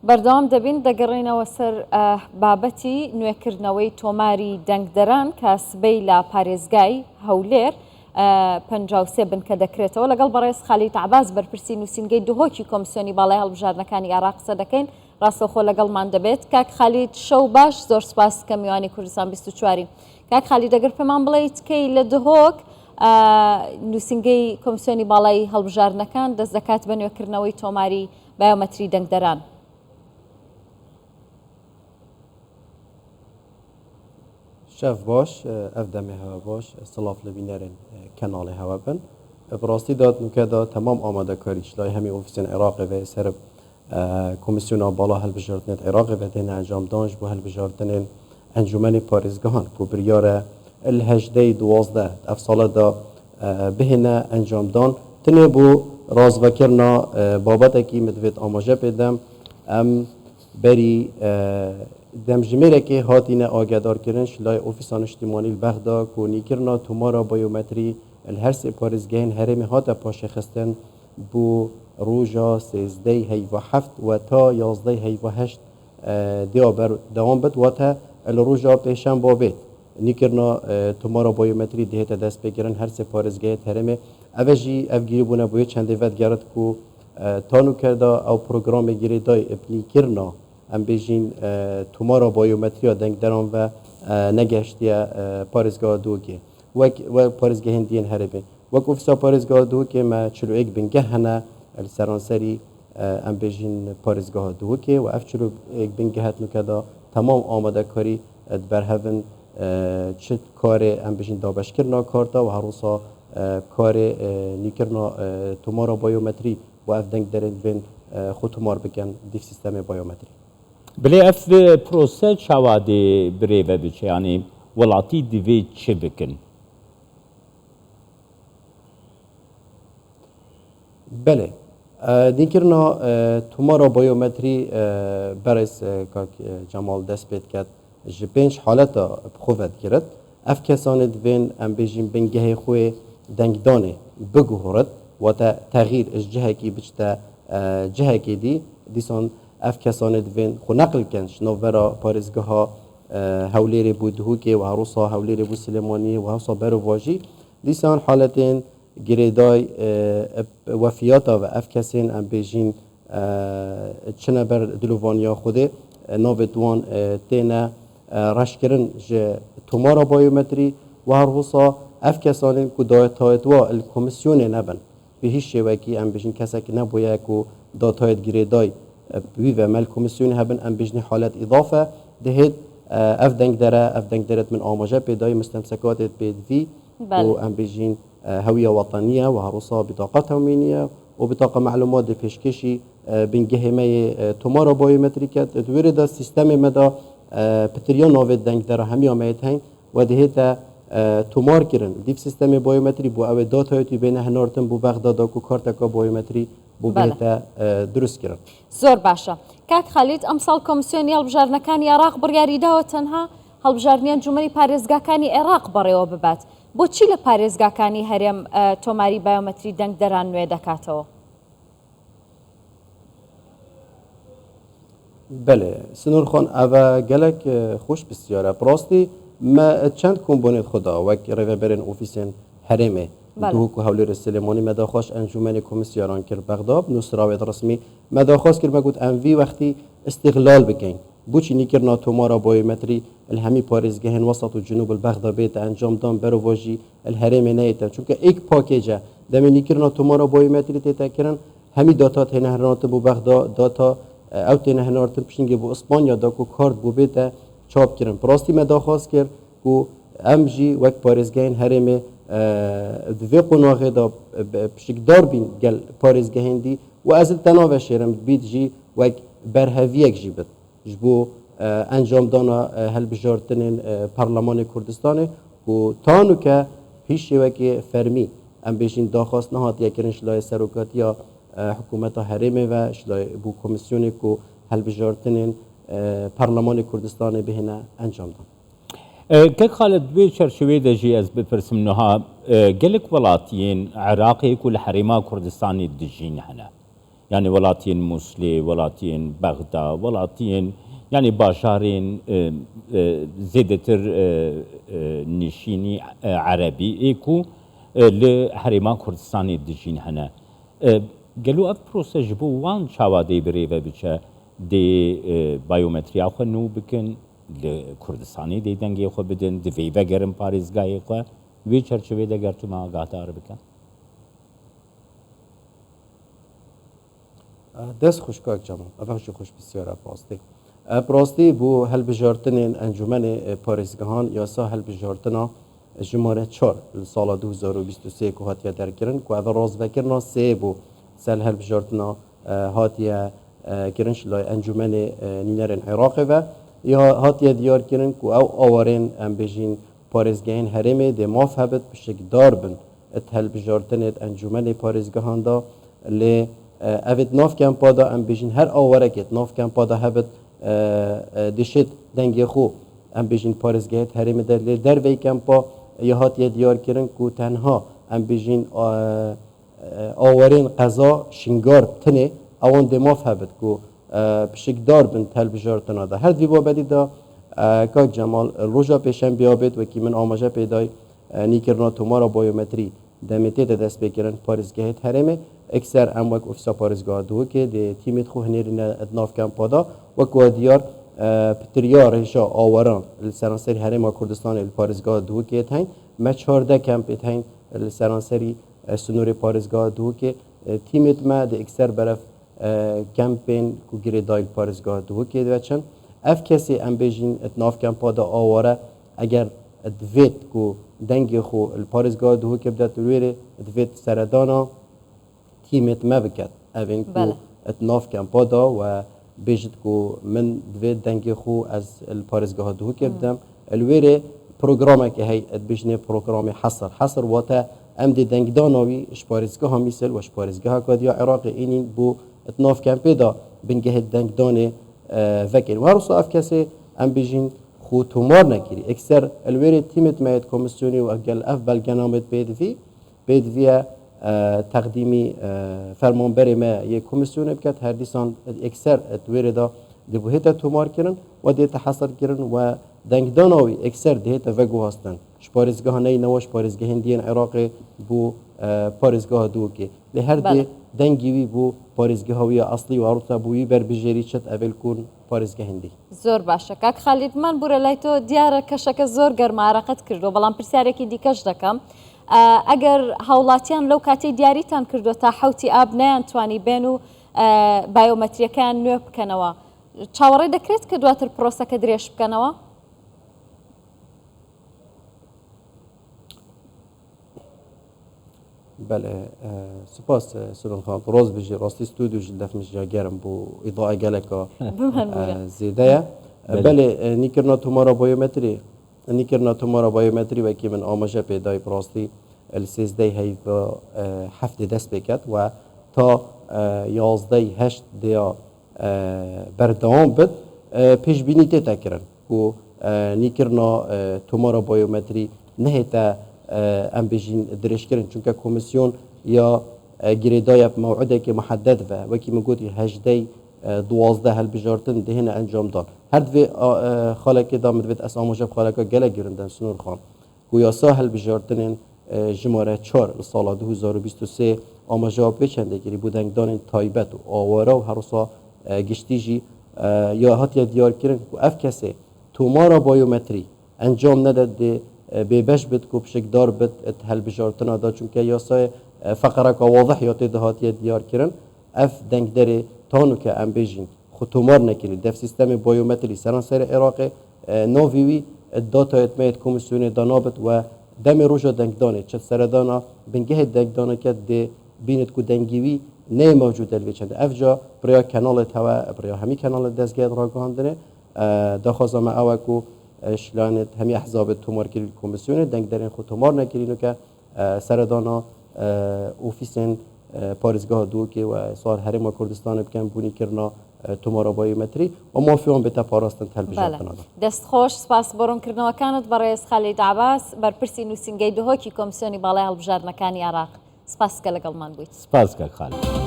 بەردەوام دەبین دەگەڕێنەوە سەر بابەتی نوێکردنەوەی تۆماری دەنگدەران کە سبەی لە پارێزگای هەولێر 53 بن کە دەکرێتەوە لەگەڵ بەڕێز خالیت عەباس بەرپرسی نووسینگەی دهۆکی کۆمیسیۆنی باڵای هەڵبژاردنەکانی عێراق قسە دەکەین. ڕاستەوخۆ لەگەڵمان دەبێت. کاک خالیت شەو باش، زۆر سپاس کە میوانی کوردستان 24. کاک خالیت دەگەر پێمان بڵێیت کەی لە دهۆک نووسینگەی کۆمیسیۆنی باڵای هەڵبژاردنەکان دەست دەکات بە نوێکردنەوەی تۆماری بایۆمەتری دەنگدەران. شەف باش، ئەف دەمێ هەوا باش، سڵاف لە بینەرن کەناڵی هەوا بن. بڕاستی داد نوکەدا تەمام ئامادەکاریش لای هەمی ئۆفیسین عێراقی و سەر کۆمیسیۆنا باڵا هەڵبژاردنێت عێراقی و تێنە ئەنجام دانش بۆ هەڵبژاردنên ئەنجومەنی پارێزگەهان کو بریارە الهەژدەی 12 ئەف ساڵەدا بهێنە ئەنجامدان تنێ بۆ ڕازڤەکردنا بابەتێکی مدوێت ئاماژە پێدەم ئەم بەری دەمژمێرێکی هاتینە ئاگادارکردن لای ئۆفیسا نیشتیمانی بەغدا کۆنیکردنا تۆمارا بایۆمەتری هەر سێ پارێزگەهên هەرێمی هاتە پاشەخستن بۆ ڕۆژا 13 هەیڤە 7 و تا 11 هەیڤە 8 دیا بەردەوام بێت واتە لە ڕۆژا پێشەمبا بێت نیکردنا تۆمارا بایۆمەتری دێتە دەست پێگیرن هەر سێ پارێزگەهێت هەرێمێ ئەvە ژی ئەف گیریبوونە بۆیە چەندێ ڤەتگەرت کو تانو کردا ئەو پرۆگرامێ گیرێدای ئەپلیکردنا ئەم بێژین تۆمارا بایۆمەتریە دەنگدەران و نەگەشتیە پارێزگا دووکێ وەک پارێزگەهێن دیên هەرێبێ وەک ئۆفیسا پارێزگا دووکێ مە 41 بنگە هەنە سەرانسەری ئەم بێژین پارێزگاها دووکێ و ئەف 41 بنگە هەتنوکەدا تەمام ئامادەکاری بەرهەڤن چ کارێ ئەم بێژین دابەشکردنا کارتا و هەروسا کارێ نیکردنا تۆمارا بایۆمەتری و ئەف دەنگدەرên بێن خۆ تۆمار بکەن دیف سیستەمی بایۆمەتری. بلێ ئەف پرۆسە چاوادێ برێڤە بچێ یانێ وڵاتی divê çi bikin؟ بله دیکردنا تۆمارا بایۆمەتری بەرز کاک جەمال دەست پێت کرد ji 5 حالەتا بخۆ ڤەتگیرت ئەف کەسانê divên em bêjin bingehê xwe dengdanê biguhûrit wate teغîr ji cihekî biçte cihekê dî dîsan ئەف کەسانê divên xwe neqil bikin ji navbera parêzgeha Hewlêrê bû Duhokê و هەروسا Hewlêrê bû Silêmaniyê و هەوسا berovajî dîsan حالەتên girêday wefiyata ve ev kesên em bêjin çine ber dilovaniya Xwedê navê wan têne reşkirin ji tômara biometrî و herwisa ev kesanên ku datayetwa il komisyonê nebin bi hîç şêwekî em bêjin kesek nebûye ku datayet girêday wî ve mel komisyonê hebin em bêjinê halet îdafe dihêt ev dengderet min amaje pêdayî mustemsekatê pêdivî û em bêjin هوية وطنية وهروسا بطاقة تموينية وبطاقة معلومات بيشكشي بنجه مي تمارا بايومتريكات تورد السيستم مدى بتريون نوفيد دنگ در همي عميتين ودهيتا تمار كرن ديف سيستم بايومتري بو او داتا يتي بين هنارتن بو بغداد و كارتكا بايومتري بو بهتا درست كرن. زور باشا. كاك خالد امسال كومسيوني هەڵبژاردنەکانی عێراق بڕیاری داوە تەنها هەڵبژاردنیان جومەری پارێزگاکانی عێراق بەڕێوە ببات. بۆچی لە پارێزگاکانی هەرێم تۆماری بایۆمەتری دەنگدەران نوێ دەکاتەوە؟ بله سنور خان ئەvە gelek خوش بسیارە بڕاستی me çend komponêt xda wek rêveberên ofîsên herêmê Duhok û Hewlêrê Silêmanî me daxwaş encûmenê komîsyaran kir Bexda nûsirawêt resmî me daxwaz kir me got em vî wextî istiqlal bikin بوچی نیکردنا تۆمارا بایۆمەتری الهەمی پارێزگەهên وەسەط و جنوب البەغدا بێتە ئەنجامدان بەرەڤاژی الهەرێمê neyête çونکە ئێک پاکێجە demê نیکردنا تۆمارا بایۆمەتری تێتەkirin hemî data têne hilnatin bû Bexda data ew têne hilnatin piştîngê bû İspanya da ku kart bû bête çapkirin rastî me daxwaz kir ku em jî wek parêzgehên herêmê divê qonaxê da piştîkdar bîn gel parêzgehên dî û ez li te naveşêrim bît jî wek berheviyek jî bit ji bo encamdana helbijardinên Parlemanê Kurdistanê û tanûke hîç şêwekê fermî em bêjin daxwast nehatiye kirin ji layê serokatiya hikûmeta herêmê ve ji layê bû komisyonê ku helbijardinên Parlemanê Kurdistanê bihêne encamdan. Kek Xalid bê çerçeveyê de jî ez bipirsim gelek welatiyên Iraqê ku li herêma Kurdistanê dijîn hene يعني وڵاتین مووسلێ وڵاتین بەغدا وڵاتین يعني باشارين زيدتر نشيني عربي ايكو لحريمان كردستاني دجين هنا قالوا اف بروسيج بو وان شاوادي بريفا بچا دي بايومتريا خو نو بكن لكردستاني دي دنگي خو بدن دي فيفا گرم پاريزگاهي خو وي چرچوي ده گرتو ما گاتار بكن دست خوشکاک جمال افخش خوش بسیار پاستی براستی بو هلبجارتن انجمن پاریزگاهان یا سا هلبجارتنا جماره 4 سال 2023 که هاتیه درگیرن که اول راز بکرنا سه بو سال هلبجارتنا هاتیه کرنش لای انجمن نینرن عراق و یا هاتیه دیار کرن که او آوارین ام بجین پاریزگاهین هرمه ده ماف هبت بشک دار بن ات هلبجارتن انجمن پاریزگاهان دا لی اوید ناف کمپا دا ام بجین هر آواره کت ناف کمپا دا هبت دشت دنگی خو ام بجین پارزگاهت هرم در وی کمپا یا هاتیه دیار کرن کو تنها ام بجین آورین قضا شنگار تنه اوان دماف هبت کو بشکدار بن تل بجارتنا دا هر دیوا بدی دا کاک جمال روژا پیشن بیابید و کی من آماجه پیدای نیکرنا تومارا بایومتری دمیته دا دست بکرن پارزگاهت هرمه اکثر امواک افسا پارزگاه دو که دی تیمت خو هنرین ادناف کمپا دا و کوادیار پتریا رشا آوران لسرانسری هرم کردستان پارزگاه دو که تاین ما 14 کمپ تاین لسرانسری سنور پارزگاه دو که تیمت ما دی اکثر برف کمپین کو گری دایل پارزگاه دو که دوچن اف کسی ام بیجین ادناف کمپا دا آواره اگر دویت کو دنگی خو پارزگاه دو که بدت ویره دویت سردانا تیمت ما بکد اوین کو اتناف کمپا دا و بیجد کو من دوید دنگی خو از الپارزگاه دو که بدم الویره پروگرامه که هی ادبیجنه پروگرام حصر واتا ام دی دنگ داناوی اشپارزگاه ها میسل و اشپارزگاه ها کادیا عراق اینین بو اتناف کمپی دا بنگه دنگ دانه وکر و هر اف کسی ام بیجین خو تومار نکری اکثر الویره تیمت ماید کمیسیونی و اگل اف بلگنامت بیدویه تقدیمی فرمانبر ما یک کمیسیون بکرد هر دیسان اکثر دوره دا دبوهیت تومار کردن و دیت حصر کردن و دنگداناوی اکثر دیت وگو هستن شپارزگاه نی نواش پارزگاه هندیان عراق بو پارزگاه دو که لهر دی دنگیوی بو پارزگاه هوی اصلی و عروض بوی بر بجری چت اول کن پارزگاه هندی زور باشه کاک خالد من بوره لایتو دیاره کشک زور گرم عراقت کردو بلام پرسیاره کی دیکش دکم اگر هاوڵاتیان لەو کاتی دیاریتان کردو تا حوتی ئاب نەیانتوانی بێن و بایۆمەتریەکان نوێ بکەنەوە چاوەڕێ دەکرێت کە دواتر پرۆسەکە درێژ بکەنەوە؟ بله سپاس سلام خان راز بجی راستی استودیو دفمش جاگرم بو اضاءه گلکا زیده بله نیکرنا تومارا بایومتری و که من آماجه پیدای براستی السیزده هی با 7 دست بکد و تا 11 8 دیا بردام بد پیش بینی تیتا کرن و نیکرنا تومارا بایومتری نهیتا ام بجین درش کردن چون که کمیسیون یا گریدای موعده که محدد و کی میگویی 18 12 هل بجارتن دهن انجام داد هر دو خالق دام دوید اس آموزش خالق گله گرندن سنور خان گویا ساحل بجارتن جماره 4 سال 2023 آموزش بچنده گیری بودن دان تایبت و آوارا و هر سا گشتیجی یا هاتیه دیار کردن و اف کسی تومارا بایومتری انجام نداد به بش بد کو بشک دار بد هل بجارتن دا چون که یا سای فقره کا واضح یا هاتیه دیار کردن اف دنگ داره تانو که ام بیجین خطومار نکرد دف سیستم بایومتری سرانسر عراق ناویوی داتا اتمایت کمیسیون دانابت و دم روژا دنگدانه چه سردانا بنگه دنگدانه که ده بیند کو دنگیوی نه موجود الوی چنده افجا برای کانال توا برای همی کانال دستگاه را گاندنه داخوازا ما اوه کو شلانت همی احزاب تومار کردن کمیسیون دنگ دارین خطومار نکردن که سردانا اوفیسن پارزگاه دو که و سال هرم کردستان بکن بونی کرنا تومارا بایومتری و مافیان به تپاراستن تلویزیون کانادا دست خوش سپاس بۆ ڕوونکردنەوەکانت بەڕێز خالید عباس بەرپرسی نووسینگەی دهۆکی کۆمیسیۆنی باڵای هەڵبژاردنەکانی عراق سپاس کە لەگەڵمان بوویت سپاس کە خالید